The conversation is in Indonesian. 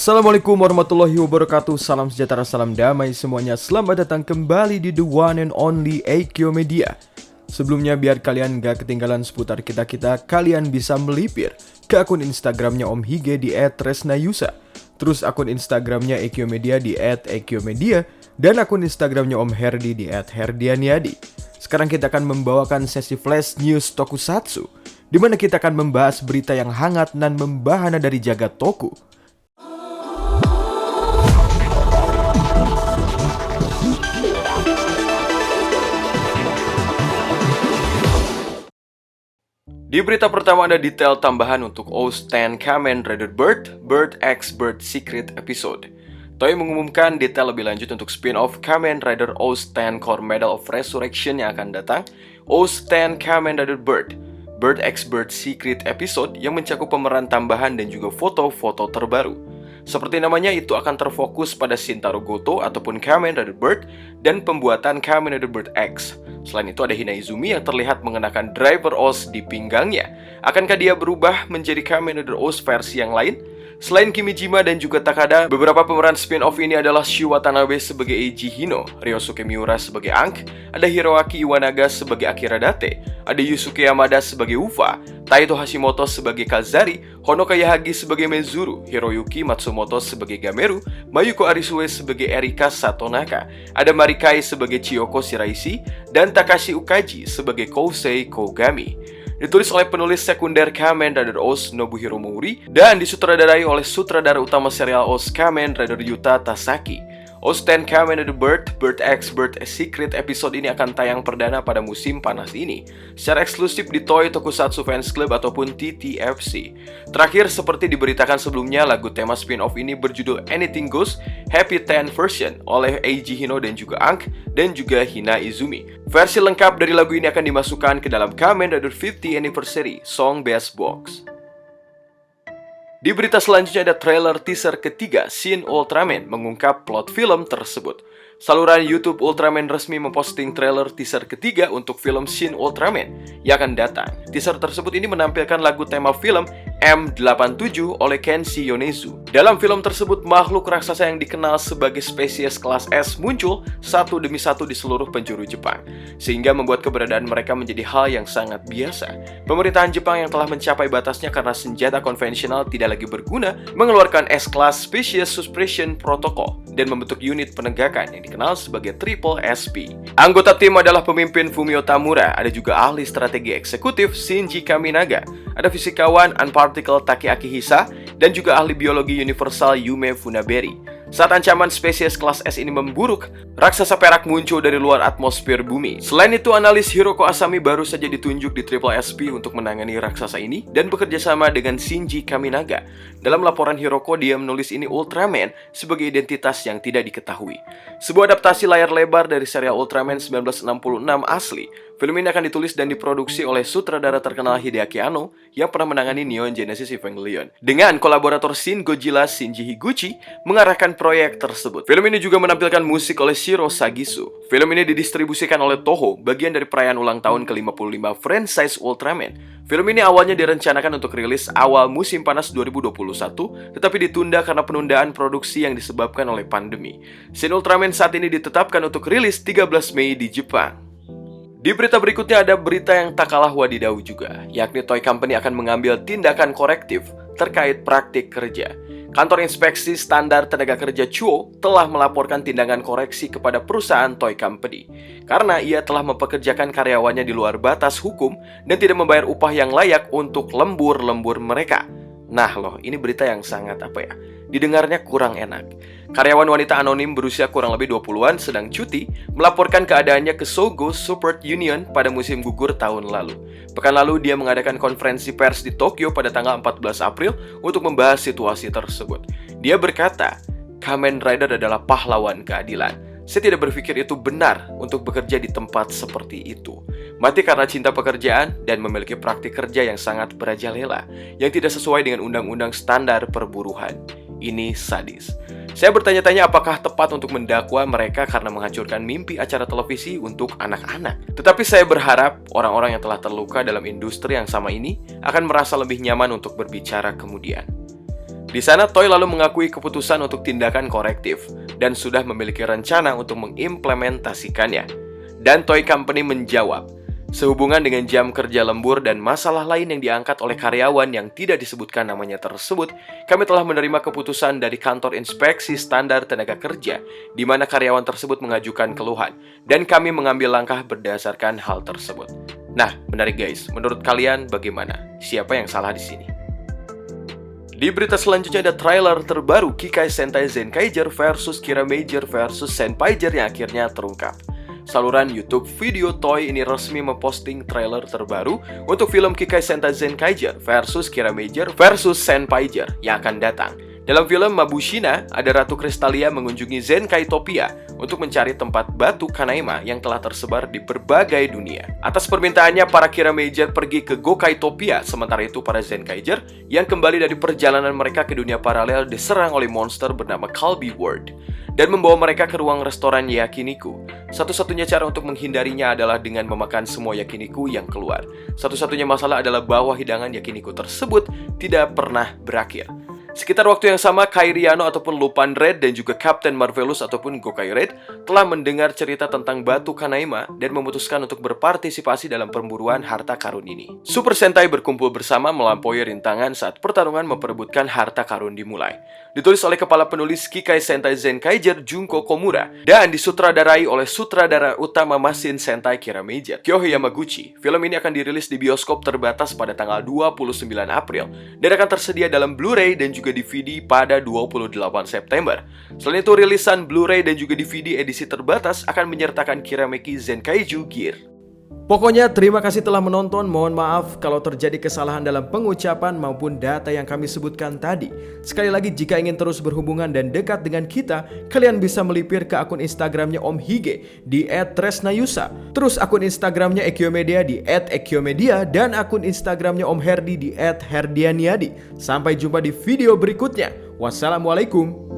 Assalamualaikum warahmatullahi wabarakatuh. Salam sejahtera, salam damai semuanya. Selamat datang kembali di the one and only AQ Media. Sebelumnya biar kalian gak ketinggalan seputar kita-kita, kalian bisa melipir ke akun Instagramnya Om Hige di @tresnayusa. Terus akun Instagramnya AQ Media di @AQ-media dan akun Instagramnya Om Herdi di @herdianiadi. Sekarang kita akan membawakan sesi flash news tokusatsu, di mana kita akan membahas berita yang hangat dan membahana dari jagat toku. Di berita pertama ada detail tambahan untuk OOO 10 Kamen Rider Bird X Bird Secret Episode. Toei mengumumkan detail lebih lanjut untuk spin-off Kamen Rider OOO 10 Core Medal of Resurrection yang akan datang. OOO 10 Kamen Rider Bird X Bird Secret Episode yang mencakup pemeran tambahan dan juga foto-foto terbaru. Seperti namanya, itu akan terfokus pada Shintaro Goto ataupun Kamen Rider Bird dan pembuatan Kamen Rider Bird X. Selain itu ada Hina Izumi yang terlihat mengenakan driver OOO di pinggangnya. Akankah dia berubah menjadi Kamen Rider OOO versi yang lain? Selain Kimijima dan juga Takada, beberapa pemeran spin-off ini adalah Shu Watanabe sebagai Eiji Hino, Ryosuke Miura sebagai Ankh, ada Hiroaki Iwanaga sebagai Akira Date, ada Yusuke Yamada sebagai Ufa, Taito Hashimoto sebagai Kazari, Honoka Yahagi sebagai Mezuru, Hiroyuki Matsumoto sebagai Gameru, Mayuko Arisue sebagai Erika Satonaka, ada Marikai sebagai Chiyoko Shiraishi, dan Takashi Ukaji sebagai Kousei Kogami. Ditulis oleh penulis sekunder Kamen Rider OOO Nobuhiro Mori dan disutradarai oleh sutradara utama serial OOO Kamen Rider Yuta Tasaki. OOO 10 Kamen Rider Bird X Bird Secret Episode ini akan tayang perdana pada musim panas ini secara eksklusif di Toei Tokusatsu Fans Club ataupun TTFC. Terakhir, seperti diberitakan sebelumnya, lagu tema spin-off ini berjudul Anything Goes Happy 10 Version oleh Eiji Hino dan juga Ankh dan juga Hina Izumi. Versi lengkap dari lagu ini akan dimasukkan ke dalam Kamen Rider 50 Anniversary Song Best Box. Di berita selanjutnya ada trailer teaser ketiga Shin Ultraman mengungkap plot film tersebut. Saluran YouTube Ultraman resmi memposting trailer teaser ketiga untuk film Shin Ultraman yang akan datang. Teaser tersebut ini menampilkan lagu tema film M87 oleh Kenshi Yonezu. Dalam film tersebut, makhluk raksasa yang dikenal sebagai spesies kelas S muncul satu demi satu di seluruh penjuru Jepang, sehingga membuat keberadaan mereka menjadi hal yang sangat biasa. Pemerintahan Jepang yang telah mencapai batasnya karena senjata konvensional tidak lagi berguna, mengeluarkan S-Class Species Suppression Protocol dan membentuk unit penegakan yang dikenal sebagai Triple SP. Anggota tim adalah pemimpin Fumio Tamura, ada juga ahli strategi eksekutif Shinji Kaminaga, ada fisikawan Unparticle Takeaki Hisa, dan juga ahli biologi universal Yume Funaberi. Saat ancaman spesies kelas S ini memburuk, raksasa perak muncul dari luar atmosfer bumi. Selain itu, analis Hiroko Asami baru saja ditunjuk di Triple SP untuk menangani raksasa ini dan bekerja sama dengan Shinji Kaminaga. Dalam laporan Hiroko, dia menulis ini Ultraman sebagai identitas yang tidak diketahui. Sebuah adaptasi layar lebar dari serial Ultraman 1966 asli. Film ini akan ditulis dan diproduksi oleh sutradara terkenal Hideaki Anno yang pernah menangani Neon Genesis Evangelion. Dengan kolaborator Shin Godzilla Shinji Higuchi mengarahkan proyek tersebut. Film ini juga menampilkan musik oleh Shiro Sagisu. Film ini didistribusikan oleh Toho, bagian dari perayaan ulang tahun ke-55 franchise Ultraman. Film ini awalnya direncanakan untuk rilis awal musim panas 2021, tetapi ditunda karena penundaan produksi yang disebabkan oleh pandemi. Shin Ultraman saat ini ditetapkan untuk rilis 13 Mei di Jepang. Di berita berikutnya ada berita yang tak kalah wadidaw juga, yakni Toei Company akan mengambil tindakan korektif terkait praktik kerja. Kantor Inspeksi Standar Tenaga Kerja CHUO telah melaporkan tindakan koreksi kepada perusahaan Toei Company karena ia telah mempekerjakan karyawannya di luar batas hukum dan tidak membayar upah yang layak untuk lembur-lembur mereka. Nah loh, ini berita yang sangat didengarnya kurang enak. Karyawan wanita anonim berusia kurang lebih 20-an sedang cuti melaporkan keadaannya ke Sogo Support Union pada musim gugur tahun lalu. Pekan lalu dia mengadakan konferensi pers di Tokyo pada tanggal 14 April untuk membahas situasi tersebut. Dia berkata, Kamen Rider adalah pahlawan keadilan. Saya tidak berpikir itu benar untuk bekerja di tempat seperti itu. Mati karena cinta pekerjaan dan memiliki praktik kerja yang sangat merajalela, yang tidak sesuai dengan undang-undang standar perburuhan. Ini sadis. Saya bertanya-tanya apakah tepat untuk mendakwa mereka karena menghancurkan mimpi acara televisi untuk anak-anak. Tetapi saya berharap orang-orang yang telah terluka dalam industri yang sama ini akan merasa lebih nyaman untuk berbicara kemudian. Di sana Toei lalu mengakui keputusan untuk tindakan korektif dan sudah memiliki rencana untuk mengimplementasikannya. Dan Toei Company menjawab, sehubungan dengan jam kerja lembur dan masalah lain yang diangkat oleh karyawan yang tidak disebutkan namanya tersebut, kami telah menerima keputusan dari kantor inspeksi standar tenaga kerja di mana karyawan tersebut mengajukan keluhan dan kami mengambil langkah berdasarkan hal tersebut. Nah, menarik guys. Menurut kalian bagaimana? Siapa yang salah di sini? Di berita selanjutnya ada trailer terbaru Kikai Sentai Zenkaiger versus Kiramager versus Senpaiger yang akhirnya terungkap. Saluran YouTube video Toei ini resmi memposting trailer terbaru untuk film Kikai Sentai Zenkaiger versus Kiramager versus Senpaiger yang akan datang. Dalam film Mabushina, ada Ratu Kristalia mengunjungi Zenkaitopia untuk mencari tempat batu Kanaima yang telah tersebar di berbagai dunia. Atas permintaannya, para Kiramager pergi ke Gokaitopia, sementara itu para Zenkaiger yang kembali dari perjalanan mereka ke dunia paralel diserang oleh monster bernama Kalbi World dan membawa mereka ke ruang restoran yakiniku. Satu-satunya cara untuk menghindarinya adalah dengan memakan semua yakiniku yang keluar. Satu-satunya masalah adalah bahwa hidangan yakiniku tersebut tidak pernah berakhir. Sekitar waktu yang sama, Kairiano ataupun Lupin Red dan juga Captain Marvelous ataupun Gokai Red telah mendengar cerita tentang batu Kanaima dan memutuskan untuk berpartisipasi dalam pemburuan harta karun ini. Super Sentai berkumpul bersama melampaui rintangan saat pertarungan memperebutkan harta karun dimulai. Ditulis oleh kepala penulis Kikai Sentai Zenkaiger Junko Komura dan disutradarai oleh sutradara utama Masin Sentai Kiramager Kyohei Yamaguchi. Film ini akan dirilis di bioskop terbatas pada tanggal 29 April dan akan tersedia dalam Blu-ray dan juga DVD pada 28 September. Selain itu, rilisan Blu-ray dan juga DVD edisi terbatas akan menyertakan Kirameki Zenkaiju Gear. Pokoknya terima kasih telah menonton. Mohon maaf kalau terjadi kesalahan dalam pengucapan maupun data yang kami sebutkan tadi. Sekali lagi, jika ingin terus berhubungan dan dekat dengan kita, kalian bisa melipir ke akun Instagramnya Om Hige di @tresnayusa. Terus akun Instagramnya Ekiomedia di @ekiomedia dan akun Instagramnya Om Herdi di @herdianiadi. Sampai jumpa di video berikutnya. Wassalamualaikum.